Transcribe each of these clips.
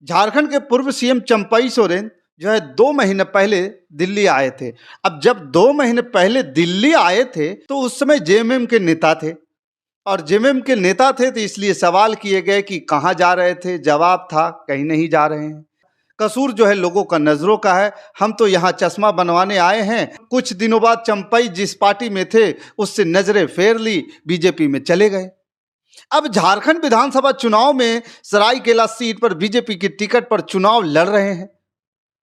झारखंड के पूर्व सीएम चंपई सोरेन जो है 2 महीने पहले दिल्ली आए थे। अब जब 2 महीने पहले दिल्ली आए थे तो उस समय जेएमएम के नेता थे और जेएमएम के नेता थे तो इसलिए सवाल किए गए कि कहाँ जा रहे थे। जवाब था कहीं नहीं जा रहे हैं। कसूर जो है लोगों का नजरों का है। हम तो यहाँ चश्मा बनवाने आए हैं। कुछ दिनों बाद चंपई जिस पार्टी में थे उससे नजरें फेर ली, बीजेपी में चले गए। अब झारखंड विधानसभा चुनाव में सरायकेला सीट पर बीजेपी की टिकट पर चुनाव लड़ रहे हैं।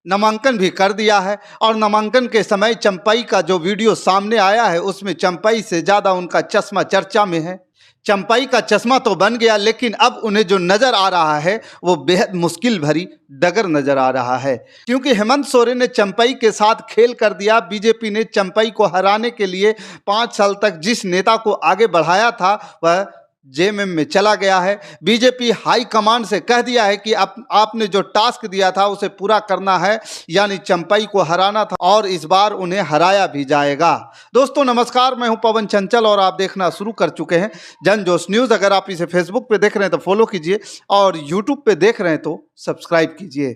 नामांकन भी कर दिया है और नामांकन के समय चंपई का जो वीडियो सामने आया है उसमें चंपई से ज्यादा उनका चश्मा चर्चा में है। चंपई का चश्मा तो बन गया, लेकिन अब उन्हें जो नजर आ रहा है वो बेहद मुश्किल भरी डगर नजर आ रहा है, क्योंकि हेमंत सोरेन ने चंपई के साथ खेल कर दिया। बीजेपी ने चंपई को हराने के लिए 5 साल तक जिस नेता को आगे बढ़ाया था वह जेएमएम में चला गया है। बीजेपी हाई कमांड से कह दिया है कि आपने जो टास्क दिया था उसे पूरा करना है, यानी चंपई को हराना था और इस बार उन्हें हराया भी जाएगा। दोस्तों नमस्कार, मैं हूं पवन चंचल और आप देखना शुरू कर चुके हैं जनजोश न्यूज़। अगर आप इसे फेसबुक पे देख रहे हैं तो फॉलो कीजिए और यूट्यूब पे देख रहे हैं तो सब्सक्राइब कीजिए।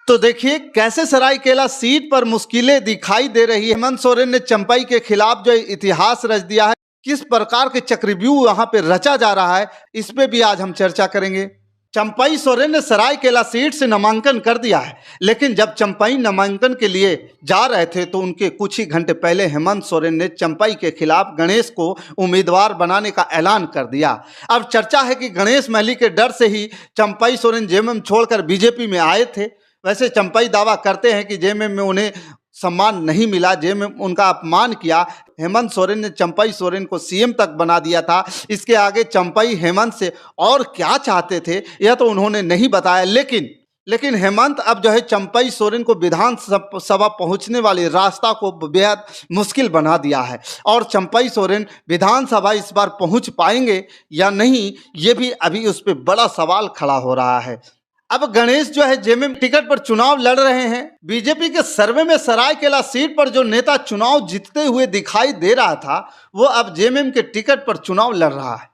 तो देखिए कैसे सरायकेला सीट पर मुश्किलें दिखाई दे रही है। हेमंत सोरेन ने चंपई के खिलाफ जो इतिहास रच दिया है, किस प्रकार के चक्रव्यूह यहाँ पे रचा जा रहा है, इस पे भी आज हम चर्चा करेंगे। चंपई सोरेन ने सरायकेला सीट से नामांकन कर दिया है, लेकिन जब चंपई नामांकन के लिए जा रहे थे तो उनके कुछ ही घंटे पहले हेमंत सोरेन ने चंपई के खिलाफ गणेश को उम्मीदवार बनाने का ऐलान कर दिया। अब चर्चा है कि गणेश महली के डर से ही चंपई सोरेन जेएमएम छोड़कर बीजेपी में आए थे। वैसे चंपई दावा करते हैं कि जेएमएम में उन्हें सम्मान नहीं मिला, जेएमएम उनका अपमान किया। हेमंत सोरेन ने चंपई सोरेन को सीएम तक बना दिया था। इसके आगे चंपई हेमंत से और क्या चाहते थे यह तो उन्होंने नहीं बताया, लेकिन हेमंत अब जो है चंपई सोरेन को विधानसभा पहुंचने वाले रास्ता को बेहद मुश्किल बना दिया है और चंपई सोरेन विधानसभा इस बार पहुंच पाएंगे या नहीं, ये भी अभी उस पर बड़ा सवाल खड़ा हो रहा है। अब गणेश जो है जेएमएम टिकट पर चुनाव लड़ रहे हैं। बीजेपी के सर्वे में सरायकेला सीट पर जो नेता चुनाव जीतते हुए दिखाई दे रहा था वो अब जेएमएम के टिकट पर चुनाव लड़ रहा है।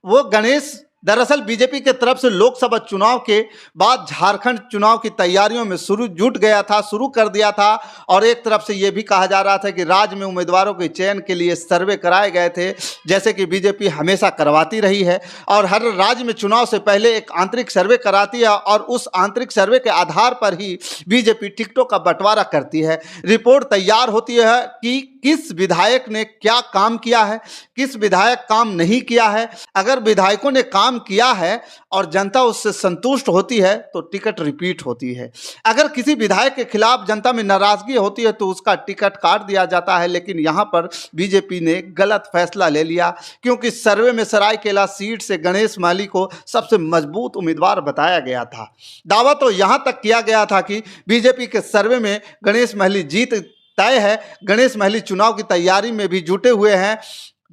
वो गणेश दरअसल बीजेपी के तरफ से लोकसभा चुनाव के बाद झारखंड चुनाव की तैयारियों में शुरू कर दिया था और एक तरफ से ये भी कहा जा रहा था कि राज्य में उम्मीदवारों के चयन के लिए सर्वे कराए गए थे, जैसे कि बीजेपी हमेशा करवाती रही है और हर राज्य में चुनाव से पहले एक आंतरिक सर्वे कराती है और उस आंतरिक सर्वे के आधार पर ही बीजेपी टिकटों का बंटवारा करती है। रिपोर्ट तैयार होती है कि किस विधायक ने क्या काम किया है, किस विधायक काम नहीं किया है। अगर विधायकों ने काम किया है और जनता उससे संतुष्ट होती है तो टिकट रिपीट होती है। अगर किसी विधायक के खिलाफ जनता में नाराजगी होती है तो उसका टिकट काट दिया जाता है। लेकिन यहाँ पर बीजेपी ने गलत फैसला ले लिया, क्योंकि सर्वे में सरायकेला सीट से गणेश महली को सबसे मजबूत उम्मीदवार बताया गया था। दावा तो यहाँ तक किया गया था कि बीजेपी के सर्वे में गणेश महली जीत तय है। गणेश महली चुनाव की तैयारी में भी जुटे हुए हैं।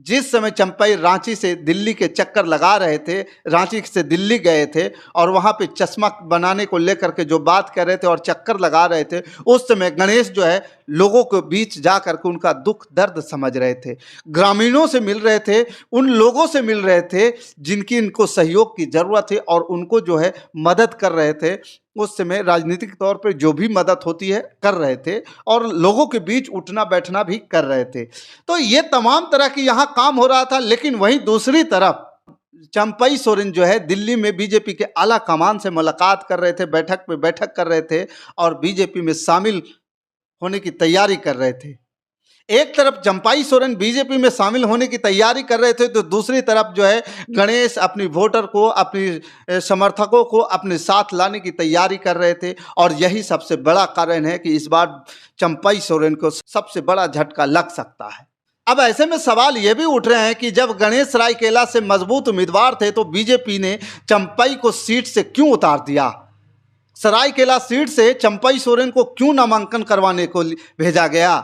जिस समय चंपई रांची से दिल्ली के चक्कर लगा रहे थे, रांची से दिल्ली गए थे और वहां पे चश्मा बनाने को लेकर के जो बात कर रहे थे और चक्कर लगा रहे थे, उस समय गणेश जो है लोगों के बीच जा करके उनका दुख दर्द समझ रहे थे, ग्रामीणों से मिल रहे थे, उन लोगों से मिल रहे थे जिनकी इनको सहयोग की जरूरत है और उनको जो है मदद कर रहे थे। उस समय राजनीतिक तौर पर जो भी मदद होती है कर रहे थे और लोगों के बीच उठना बैठना भी कर रहे थे। तो ये तमाम तरह की यहाँ काम हो रहा था। लेकिन वहीं दूसरी तरफ चंपई सोरेन जो है दिल्ली में बीजेपी के आला कमान से मुलाकात कर रहे थे, बैठक पे बैठक कर रहे थे और बीजेपी में शामिल होने की तैयारी कर रहे थे। एक तरफ चंपई सोरेन बीजेपी में शामिल होने की तैयारी कर रहे थे तो दूसरी तरफ जो है गणेश अपनी वोटर को, अपनी समर्थकों को अपने साथ लाने की तैयारी कर रहे थे और यही सबसे बड़ा कारण है कि इस बार चंपई सोरेन को सबसे बड़ा झटका लग सकता है। अब ऐसे में सवाल ये भी उठ रहे हैं कि जब गणेश सरायकेला से मजबूत उम्मीदवार थे तो बीजेपी ने चंपई को सीट से क्यों उतार दिया, सरायकेला सीट से चंपई सोरेन को क्यों नामांकन करवाने को भेजा गया,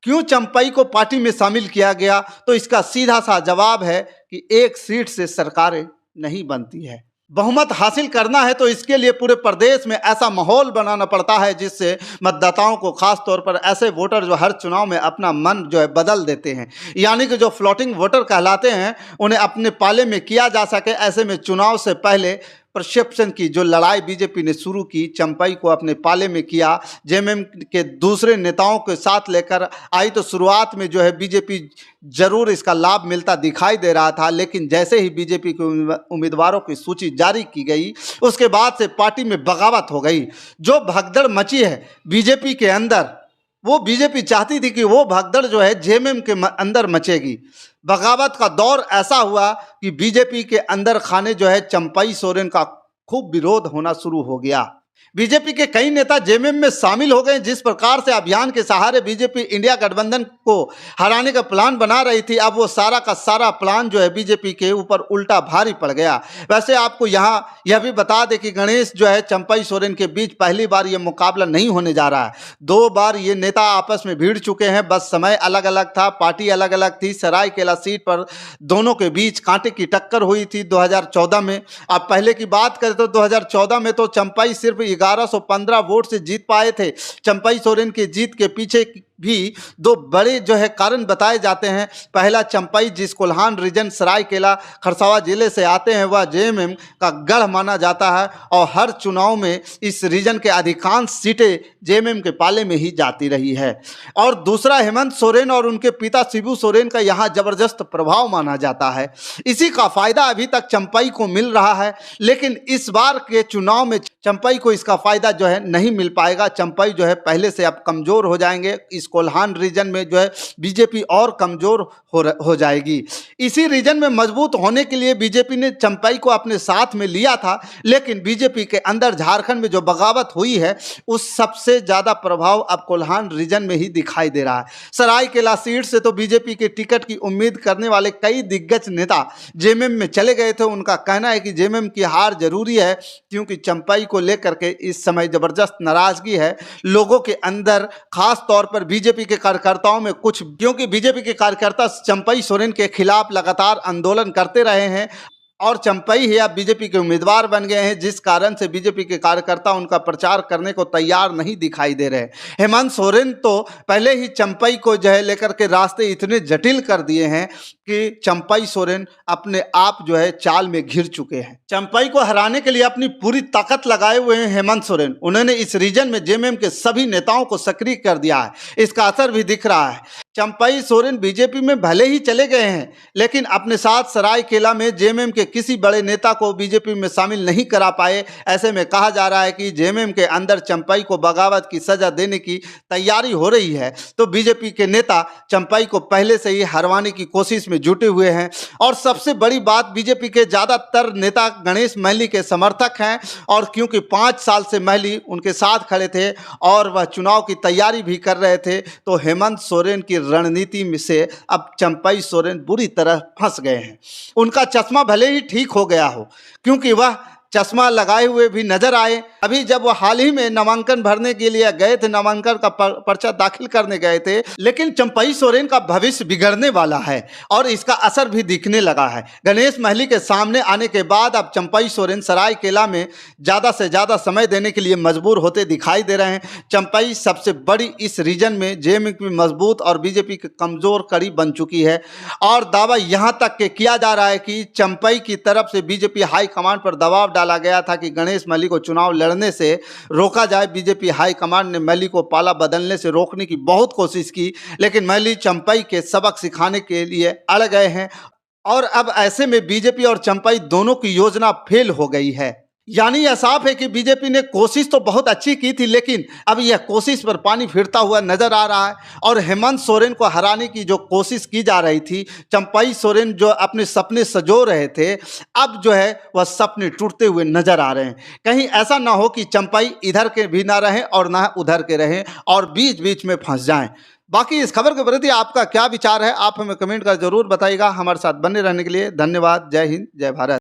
क्यों चंपई को पार्टी में शामिल किया गया? तो इसका सीधा सा जवाब है कि एक सीट से सरकारें नहीं बनती है। बहुमत हासिल करना है तो इसके लिए पूरे प्रदेश में ऐसा माहौल बनाना पड़ता है जिससे मतदाताओं को, खास तौर पर ऐसे वोटर जो हर चुनाव में अपना मन जो है बदल देते हैं, यानी कि जो फ्लोटिंग वोटर कहलाते हैं, उन्हें अपने पाले में किया जा सके। ऐसे में चुनाव से पहले परसेप्शन की जो लड़ाई बीजेपी ने शुरू की, चंपाई को अपने पाले में किया, जेएमएम के दूसरे नेताओं के साथ लेकर आई, तो शुरुआत में जो है बीजेपी जरूर इसका लाभ मिलता दिखाई दे रहा था, लेकिन जैसे ही बीजेपी के उम्मीदवारों की सूची जारी की गई उसके बाद से पार्टी में बगावत हो गई। जो भगदड़ मची है बीजेपी के अंदर, वो बीजेपी चाहती थी कि वो भगदड़ जो है जेएमएम के अंदर मचेगी। बगावत का दौर ऐसा हुआ कि बीजेपी के अंदर खाने जो है चंपाई सोरेन का खूब विरोध होना शुरू हो गया। बीजेपी के कई नेता जेएमएम में शामिल हो गए। जिस प्रकार से अभियान के सहारे बीजेपी इंडिया गठबंधन को हराने का प्लान बना रही थी, अब वो सारा का सारा प्लान जो है बीजेपी के ऊपर उल्टा भारी पड़ गया। वैसे आपको यहाँ यह भी बता दें कि गणेश जो है चंपाई सोरेन के बीच पहली बार ये मुकाबला नहीं होने जा रहा है। 2 बार ये नेता आपस में भिड़ चुके हैं, बस समय अलग अलग था, पार्टी अलग अलग थी। सरायकेला सीट पर दोनों के बीच कांटे की टक्कर हुई थी 2014 में। अब पहले की बात करें तो 2014 में तो चंपाई सिर्फ 1115 वोट से जीत पाए थे। चंपाई सोरेन की जीत के पीछे भी 2 बड़े जो है कारण बताए जाते हैं। पहला, चंपाई जिस कोल्हान रीजन सरायकेला खरसावां जिले से आते हैं वह जेएमएम का गढ़ माना जाता है और हर चुनाव में इस रीजन के अधिकांश सीटें जेएमएम के पाले में ही जाती रही है। और दूसरा, हेमंत सोरेन और उनके पिता शिबू सोरेन का यहाँ जबरदस्त प्रभाव माना जाता है। इसी का फायदा अभी तक चंपाई को मिल रहा है, लेकिन इस बार के चुनाव में चंपाई को इसका फायदा जो है नहीं मिल पाएगा। चंपाई जो है पहले से अब कमजोर हो जाएंगे। इस कोल्हान रीजन में जो है बीजेपी और कमजोर हो जाएगी। इसी रीजन में मजबूत होने के लिए बीजेपी ने चंपाई को अपने साथ में लिया था, लेकिन बीजेपी के अंदर झारखंड में जो बगावत हुई है उस सबसे ज्यादा प्रभाव अब कोल्हान रीजन में ही दिखाई दे रहा है। सरायकेला सीट से तो बीजेपी के टिकट की उम्मीद करने वाले कई दिग्गज नेता जेएमएम में चले गए थे। उनका कहना है कि जेएमएम की हार जरूरी है, क्योंकि चंपाई को लेकर के इस समय जबरदस्त नाराजगी है लोगों के अंदर, खास तौर पर बीजेपी के कार्यकर्ताओं में कुछ, क्योंकि बीजेपी के कार्यकर्ता चंपाई सोरेन के खिलाफ लगातार आंदोलन करते रहे हैं और चंपाई ही अब बीजेपी के उम्मीदवार बन गए हैं, जिस कारण से बीजेपी के कार्यकर्ता उनका प्रचार करने को तैयार नहीं दिखाई दे रहे। हेमंत सोरेन तो पहले ही चंपाई को जो है लेकर के रास्ते इतने जटिल कर दिए हैं कि चंपाई सोरेन अपने आप जो है चाल में घिर चुके हैं। चंपाई को हराने के लिए अपनी पूरी ताकत लगाए हुए हैं हेमंत सोरेन। उन्होंने इस रीजन में जेएमएम के सभी नेताओं को सक्रिय कर दिया है, इसका असर भी दिख रहा है। चंपाई सोरेन बीजेपी में भले ही चले गए हैं, लेकिन अपने साथ सरायकेला में जेएमएम के किसी बड़े नेता को बीजेपी में शामिल नहीं करा पाए। ऐसे में कहा जा रहा है कि जेएमएम के अंदर चंपाई को बगावत की सजा देने की तैयारी हो रही है, तो बीजेपी के नेता चंपाई को पहले से ही हरवाने की कोशिश में जुटे हुए हैं। और सबसे बड़ी बात, बीजेपी के ज्यादातर नेता गणेश महली के समर्थक हैं, और क्योंकि 5 साल से महली उनके साथ खड़े थे और वह चुनाव की तैयारी भी कर रहे थे, तो हेमंत सोरेन की रणनीति में से अब चंपाई सोरेन बुरी तरह फंस गए हैं। उनका चश्मा भले ही ठीक हो गया हो, क्योंकि वह चश्मा लगाए हुए भी नजर आए। अभी जब वो हाल ही में नामांकन भरने के लिए गए थे, नामांकन का पर्चा दाखिल करने गए थे, लेकिन चंपाई सोरेन का भविष्य बिगड़ने वाला है और इसका असर भी दिखने लगा है। गणेश महली के सामने आने के बाद अब चंपाई सोरेन सरायकेला में ज़्यादा से ज़्यादा समय देने के लिए मजबूर होते दिखाई दे रहे हैं। चंपाई सबसे बड़ी इस रीजन में जेएमएम की मजबूत और बीजेपी की कमजोर कड़ी बन चुकी है, और दावा यहाँ तक के किया जा रहा है कि चंपाई की तरफ से बीजेपी हाईकमांड पर दबाव डाला गया था कि गणेश महली को चुनाव लड़ने से रोका जाए। बीजेपी हाईकमांड ने महली को पाला बदलने से रोकने की बहुत कोशिश की, लेकिन महली चंपाई के सबक सिखाने के लिए अड़ गए हैं, और अब ऐसे में बीजेपी और चंपाई दोनों की योजना फेल हो गई है। यानी यह साफ है कि बीजेपी ने कोशिश तो बहुत अच्छी की थी, लेकिन अब यह कोशिश पर पानी फिरता हुआ नजर आ रहा है। और हेमंत सोरेन को हराने की जो कोशिश की जा रही थी, चंपाई सोरेन जो अपने सपने सजो रहे थे, अब जो है वह सपने टूटते हुए नजर आ रहे हैं। कहीं ऐसा ना हो कि चंपाई इधर के भी ना रहें और ना उधर के रहें और बीच बीच में फंस जाएं। बाकी इस खबर के प्रति आपका क्या विचार है, आप हमें कमेंट कर जरूर बताइएगा। हमारे साथ बने रहने के लिए धन्यवाद। जय हिंद, जय भारत।